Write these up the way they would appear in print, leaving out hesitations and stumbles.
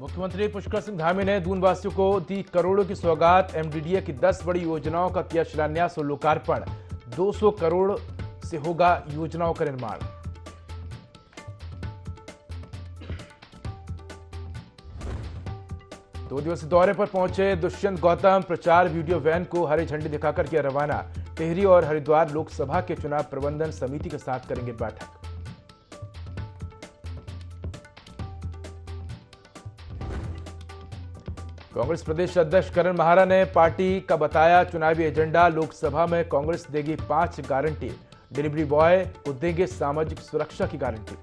मुख्यमंत्री पुष्कर सिंह धामी ने दूनवासियों को दी करोड़ों की सौगात। एमडीडीए की 10 बड़ी योजनाओं का किया शिलान्यास और लोकार्पण। 200 करोड़ से होगा योजनाओं का निर्माण। दो दिवसीय दौरे पर पहुंचे दुष्यंत गौतम। प्रचार वीडियो वैन को हरी झंडी दिखाकर किया रवाना। टिहरी और हरिद्वार लोकसभा के चुनाव प्रबंधन समिति के साथ करेंगे बैठक। कांग्रेस प्रदेश अध्यक्ष करण महारा ने पार्टी का बताया चुनावी एजेंडा। लोकसभा में कांग्रेस देगी 5 गारंटी। डिलीवरी बॉय को देंगे सामाजिक सुरक्षा की गारंटी।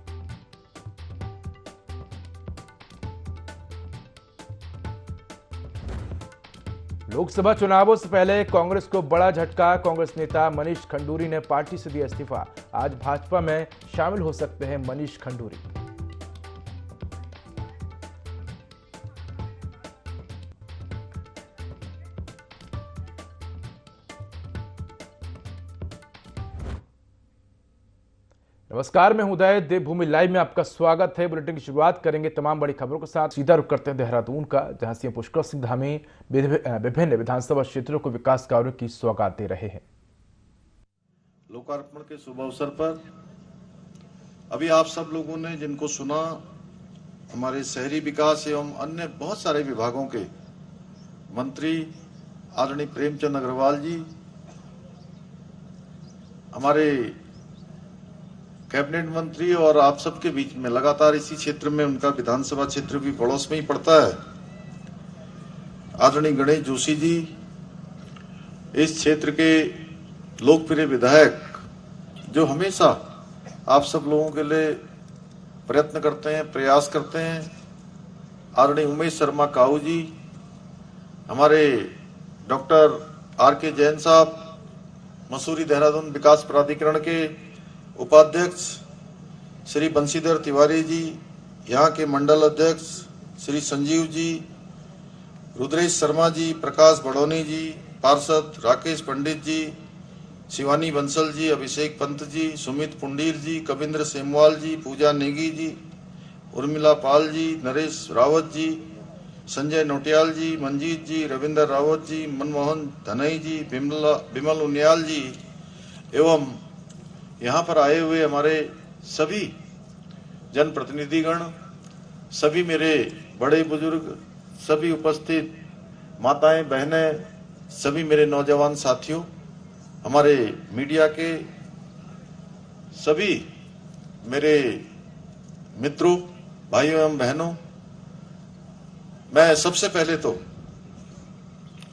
लोकसभा चुनावों से पहले कांग्रेस को बड़ा झटका। कांग्रेस नेता मनीष खंडूरी ने पार्टी से दिया इस्तीफा। आज भाजपा में शामिल हो सकते हैं मनीष खंडूरी। नमस्कार, मैं हूं उदय। देवभूमि लाइव में आपका स्वागत है। बुलेटिन की शुरुआत करेंगे तमाम बड़ी खबरों के साथ। सीधा रुख करते हैं देहरादून का, जहां सीएम पुष्कर सिंह धामी विभिन्न विधानसभा क्षेत्रों को विकास कार्यों की सौगात दे रहे हैं। लोकार्पण के शुभ अवसर पर अभी आप सब लोगों ने जिनको सुना, हमारे शहरी विकास एवं अन्य बहुत सारे विभागों के मंत्री आदरणीय प्रेमचंद अग्रवाल जी, हमारे कैबिनेट मंत्री और आप सबके बीच में लगातार इसी क्षेत्र में, उनका विधानसभा क्षेत्र भी पड़ोस में ही पड़ता है, आदरणीय गणेश जोशी जी, इस क्षेत्र के लोकप्रिय विधायक जो हमेशा आप सब लोगों के लिए प्रयत्न करते हैं, प्रयास करते हैं, आदरणीय उमेश शर्मा काऊ जी, हमारे डॉक्टर आर.के. जैन साहब, मसूरी देहरादून विकास प्राधिकरण के उपाध्यक्ष श्री बंशीधर तिवारी जी, यहाँ के मंडल अध्यक्ष श्री संजीव जी, रुद्रेश शर्मा जी, प्रकाश बड़ौनी जी, पार्षद राकेश पंडित जी, शिवानी बंसल जी, अभिषेक पंत जी, सुमित पुंडीर जी, कविंद्र सेमवाल जी, पूजा नेगी जी, उर्मिला पाल जी, नरेश रावत जी, संजय नोटियाल जी, मंजीत जी, रविंद्र रावत जी, मनमोहन धनई जी, बिमल उनियाल जी एवं यहाँ पर आए हुए हमारे सभी जनप्रतिनिधिगण, सभी मेरे बड़े बुजुर्ग, सभी उपस्थित माताएं बहनें, सभी मेरे नौजवान साथियों, हमारे मीडिया के सभी मेरे मित्रों, भाइयों एवं बहनों, मैं सबसे पहले तो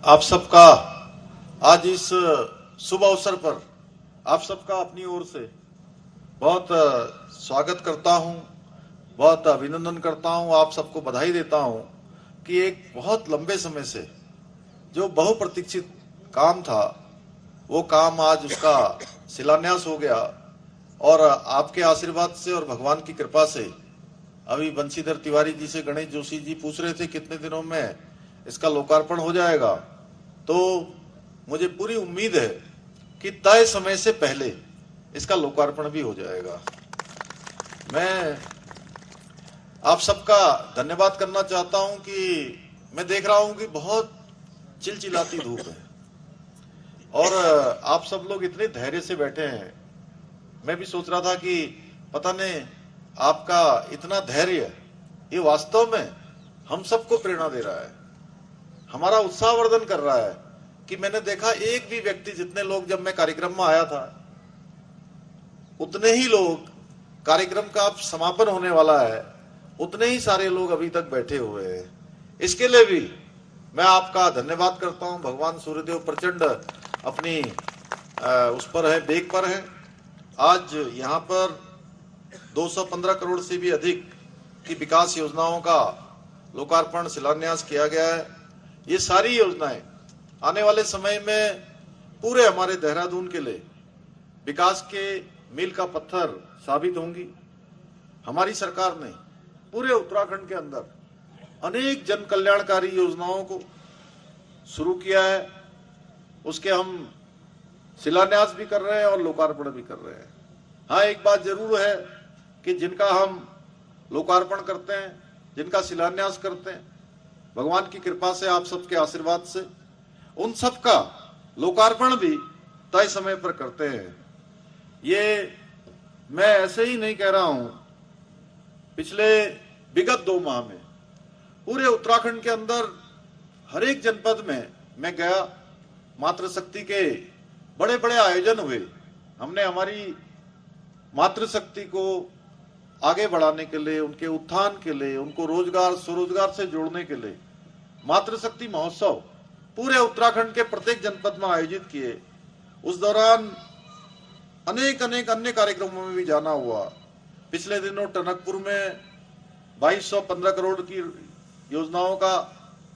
आप सबका आज इस शुभ अवसर पर आप सबका अपनी ओर से बहुत स्वागत करता हूं, बहुत अभिनंदन करता हूं, आप सबको बधाई देता हूं कि एक बहुत लंबे समय से जो बहुप्रतीक्षित काम था, वो काम आज उसका शिलान्यास हो गया और आपके आशीर्वाद से और भगवान की कृपा से अभी बंशीधर तिवारी जी से गणेश जोशी जी पूछ रहे थे कितने दिनों में इसका लोकार्पण हो जाएगा, तो मुझे पूरी उम्मीद है कि तय समय से पहले इसका लोकार्पण भी हो जाएगा। मैं आप सबका धन्यवाद करना चाहता हूं कि मैं देख रहा हूं कि बहुत चिलचिलाती धूप है और आप सब लोग इतने धैर्य से बैठे हैं। मैं भी सोच रहा था कि पता नहीं आपका इतना धैर्य ये वास्तव में हम सबको प्रेरणा दे रहा है, हमारा उत्साहवर्धन कर रहा है कि मैंने देखा एक भी व्यक्ति, जितने लोग जब मैं कार्यक्रम में आया था उतने ही लोग, कार्यक्रम का अब समापन होने वाला है, उतने ही सारे लोग अभी तक बैठे हुए हैं। इसके लिए भी मैं आपका धन्यवाद करता हूं। भगवान सूर्यदेव प्रचंड अपनी उस पर है, बेग पर है। आज यहाँ पर 215 करोड़ से भी अधिक की विकास योजनाओं का लोकार्पण शिलान्यास किया गया है। ये सारी योजनाएं आने वाले समय में पूरे हमारे देहरादून के लिए विकास के मील का पत्थर साबित होंगी। हमारी सरकार ने पूरे उत्तराखंड के अंदर अनेक जन कल्याणकारी योजनाओं को शुरू किया है, उसके हम शिलान्यास भी कर रहे हैं और लोकार्पण भी कर रहे हैं। हाँ, एक बात जरूर है कि जिनका हम लोकार्पण करते हैं जिनका शिलान्यास करते हैं, भगवान की कृपा से, आप सबके आशीर्वाद से उन सब का लोकार्पण भी तय समय पर करते हैं। ये मैं ऐसे ही नहीं कह रहा हूं। पिछले विगत 2 माह में पूरे उत्तराखंड के अंदर हर एक जनपद में मैं गया, मातृशक्ति के बड़े बड़े आयोजन हुए। हमने हमारी मातृशक्ति को आगे बढ़ाने के लिए, उनके उत्थान के लिए, उनको रोजगार स्वरोजगार से जोड़ने के लिए मातृशक्ति महोत्सव पूरे उत्तराखंड के प्रत्येक जनपद में आयोजित किए। उस दौरान अनेक अन्य कार्यक्रमों में भी जाना हुआ। पिछले दिनों टनकपुर में 2215 करोड़ की योजनाओं का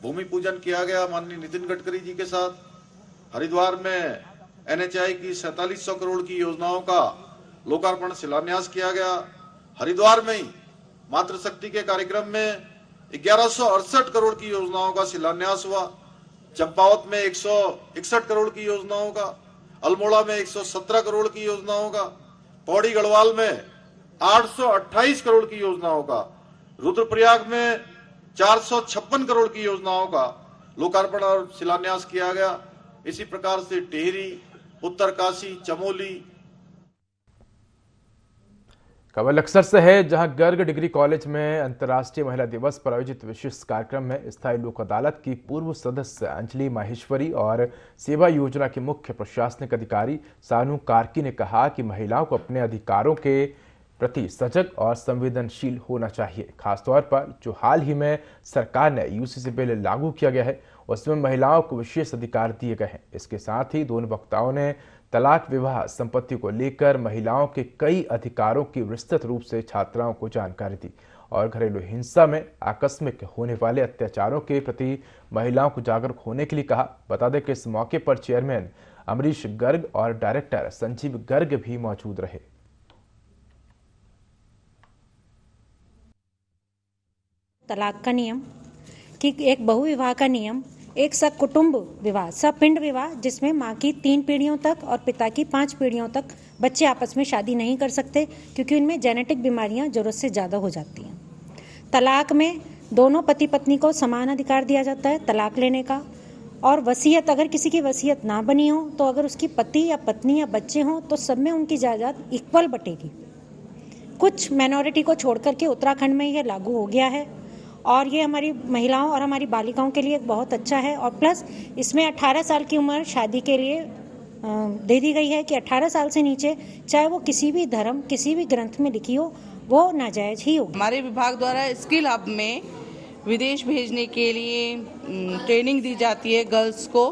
भूमि पूजन किया गया माननीय नितिन गडकरी जी के साथ। हरिद्वार में NHAI की 4700 करोड़ की योजनाओं का लोकार्पण शिलान्यास किया गया। हरिद्वार में ही मातृशक्ति के कार्यक्रम में 1168 करोड़ की योजनाओं का शिलान्यास हुआ। चंपावत में 161 करोड़ की योजनाओं का, अल्मोड़ा में 117 करोड़ की योजनाओं का, पौड़ी गढ़वाल में 828 करोड़ की योजनाओं का, रुद्रप्रयाग में 456 करोड़ की योजनाओं का लोकार्पण और शिलान्यास किया गया। इसी प्रकार से टिहरी, उत्तरकाशी, चमोली। खबर अक्सर से है, जहां गर्ग डिग्री कॉलेज में अंतर्राष्ट्रीय महिला दिवस पर आयोजित विशेष कार्यक्रम में स्थायी लोक अदालत की पूर्व सदस्य अंजलि माहेश्वरी और सेवा योजना के मुख्य प्रशासनिक अधिकारी सानू कार्की ने कहा कि महिलाओं को अपने अधिकारों के प्रति सजग और संवेदनशील होना चाहिए। खासतौर पर जो हाल ही में सरकार ने UCC बिल लागू किया गया है, उसमें महिलाओं को विशेष अधिकार दिए गए हैं। इसके साथ ही दोनों वक्ताओं ने तलाक विवाह संपत्ति को लेकर महिलाओं के कई अधिकारों की विस्तृत रूप से छात्राओं को जानकारी दी और घरेलू हिंसा में आकस्मिक होने वाले अत्याचारों के प्रति महिलाओं को जागरूक होने के लिए कहा। बता दें कि इस मौके पर चेयरमैन अमरीश गर्ग और डायरेक्टर संजीव गर्ग भी मौजूद रहे। तलाक का नियम, कि एक बहुविवाह का नियम, एक सकुटुंब विवाह, सपिंड विवाह, जिसमें माँ की 3 पीढ़ियों तक और पिता की 5 पीढ़ियों तक बच्चे आपस में शादी नहीं कर सकते, क्योंकि उनमें जेनेटिक बीमारियां जरूरत से ज़्यादा हो जाती हैं। तलाक में दोनों पति पत्नी को समान अधिकार दिया जाता है तलाक लेने का। और वसीयत, अगर किसी की वसीयत ना बनी हो तो अगर उसकी पति या पत्नी या बच्चे हों तो सब में उनकी जायदाद इक्वल बटेगी। कुछ माइनॉरिटी को छोड़ करके उत्तराखंड में यह लागू हो गया है और ये हमारी महिलाओं और हमारी बालिकाओं के लिए बहुत अच्छा है। और प्लस इसमें 18 साल की उम्र शादी के लिए दे दी गई है कि 18 साल से नीचे चाहे वो किसी भी धर्म, किसी भी ग्रंथ में लिखी हो, वो नाजायज ही हो। हमारे विभाग द्वारा स्किल हब में विदेश भेजने के लिए ट्रेनिंग दी जाती है गर्ल्स को।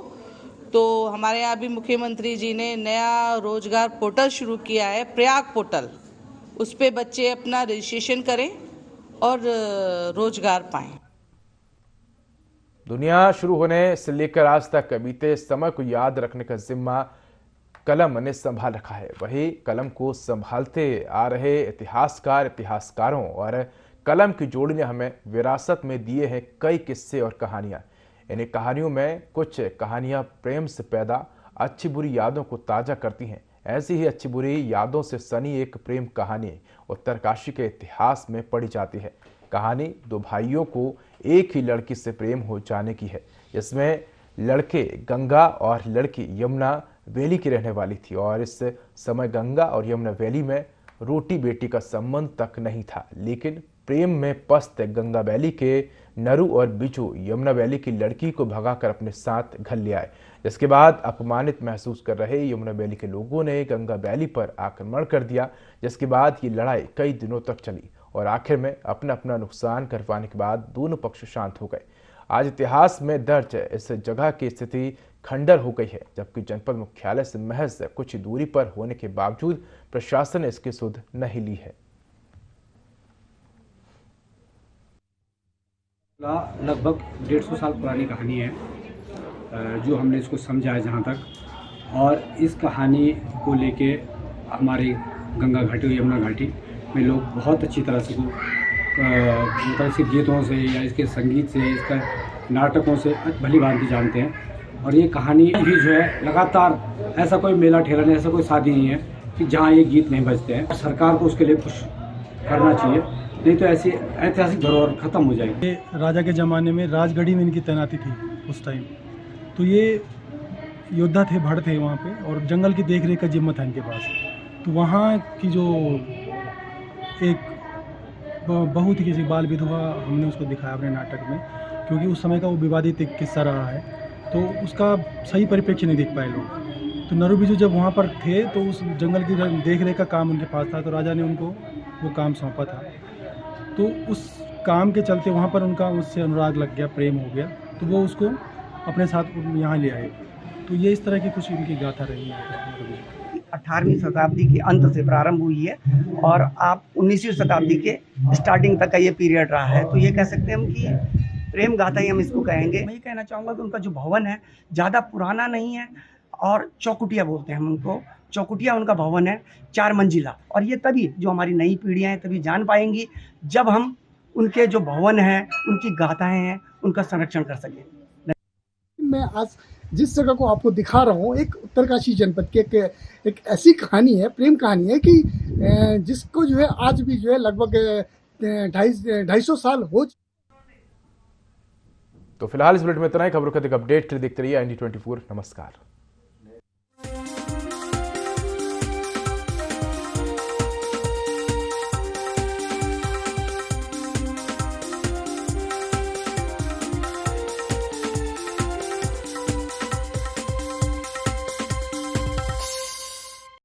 तो हमारे यहाँ भी मुख्यमंत्री जी ने नया रोजगार पोर्टल शुरू किया है, प्रयाग पोर्टल। उस पे बच्चे अपना रजिस्ट्रेशन करें और रोजगार पाएं। दुनिया शुरू होने से लेकर आज तक बीते समय को याद रखने का जिम्मा कलम ने संभाल रखा है। वही कलम को संभालते आ रहे इतिहासकारों और कलम की जोड़ी ने हमें विरासत में दिए हैं कई किस्से और कहानियां। इन्हीं कहानियों में कुछ कहानियां प्रेम से पैदा अच्छी बुरी यादों को ताजा करती हैं। ऐसी ही अच्छी बुरी यादों से सनी एक प्रेम कहानी उत्तरकाशी के इतिहास में पढ़ी जाती है। कहानी 2 भाइयों को एक ही लड़की से प्रेम हो जाने की है। इसमें लड़के गंगा और लड़की यमुना वैली की रहने वाली थी और इस समय गंगा और यमुना वैली में रोटी बेटी का संबंध तक नहीं था, लेकिन प्रेम में पस्त गंगा वैली के नरू और बिजू यमुना वैली की लड़की को भगाकर अपने साथ घर ले आए। जिसके बाद अपमानित महसूस कर रहे यमुना वैली के लोगों ने गंगा वैली पर आक्रमण कर दिया, जिसके बाद ये लड़ाई कई दिनों तक चली और आखिर में अपना अपना नुकसान करवाने के बाद दोनों पक्ष शांत हो गए। आज इतिहास में दर्ज इस जगह की स्थिति खंडर हो गई है, जबकि जनपद मुख्यालय से महज कुछ ही दूरी पर होने के बावजूद प्रशासन ने इसकी सुध नहीं ली है। लगभग 150 साल पुरानी कहानी है जो हमने इसको समझा है जहाँ तक, और इस कहानी को लेके हमारे गंगा घाटी और यमुना घाटी में लोग बहुत अच्छी तरह से मतलब इसके गीतों से या इसके संगीत से, इसका नाटकों से भली भांति जानते हैं। और ये कहानी भी जो है लगातार, ऐसा कोई मेला ठेला नहीं, ऐसा कोई शादी नहीं है कि जहाँ ये गीत नहीं बजते हैं। सरकार को उसके लिए कुछ करना चाहिए, नहीं तो ऐसी ऐतिहासिक धरोहर खत्म हो जाएगी। ये राजा के ज़माने में राजगढ़ी में इनकी तैनाती थी उस टाइम, तो ये योद्धा थे, भड़ थे वहाँ पे, और जंगल की देख रेख का जिम्मा था इनके पास। तो वहाँ की जो एक बहुत ही किसी बाल विधवा, हमने उसको दिखाया अपने नाटक में, क्योंकि उस समय का वो विवादित एक किस्सा रहा है, तो उसका सही परिप्रेक्ष्य नहीं देख पाए लोग। तो नरू बिजू जब वहाँ पर थे तो उस जंगल की देख रेख का काम उनके पास था, तो राजा ने उनको वो काम सौंपा था। तो उस काम के चलते वहाँ पर उनका उससे अनुराग लग गया, प्रेम हो गया, तो वो उसको अपने साथ यहाँ ले आए। तो ये इस तरह की कुछ इनकी गाथा रही है। 18वीं शताब्दी के अंत से प्रारंभ हुई है और आप 19वीं शताब्दी के स्टार्टिंग तक का ये पीरियड रहा है। तो ये कह सकते हैं हम कि प्रेम गाथा ही हम इसको कहेंगे। मैं ये कहना चाहूँगा कि उनका जो भवन है ज़्यादा पुराना नहीं है, और चौकुटिया बोलते हैं हम उनको, चौकुटिया उनका भवन है, 4 मंजिला। और ये तभी जो हमारी नई पीढ़ियाँ हैं तभी जान पाएंगी जब हम उनके जो भवन हैं, उनकी गाथाएँ हैं, उनका संरक्षण कर सकें। मैं आज जिस जगह को आपको दिखा रहा हूँ, एक उत्तरकाशी जनपद के एक ऐसी कहानी है, प्रेम कहानी है कि जिसको जो है आज भी जो है लगभग 250 साल हो। तो फिलहाल इस बुलेटिन में इतना ही। खबरों के अधिक अपडेट के लिए देखते रहिए IND24। नमस्कार।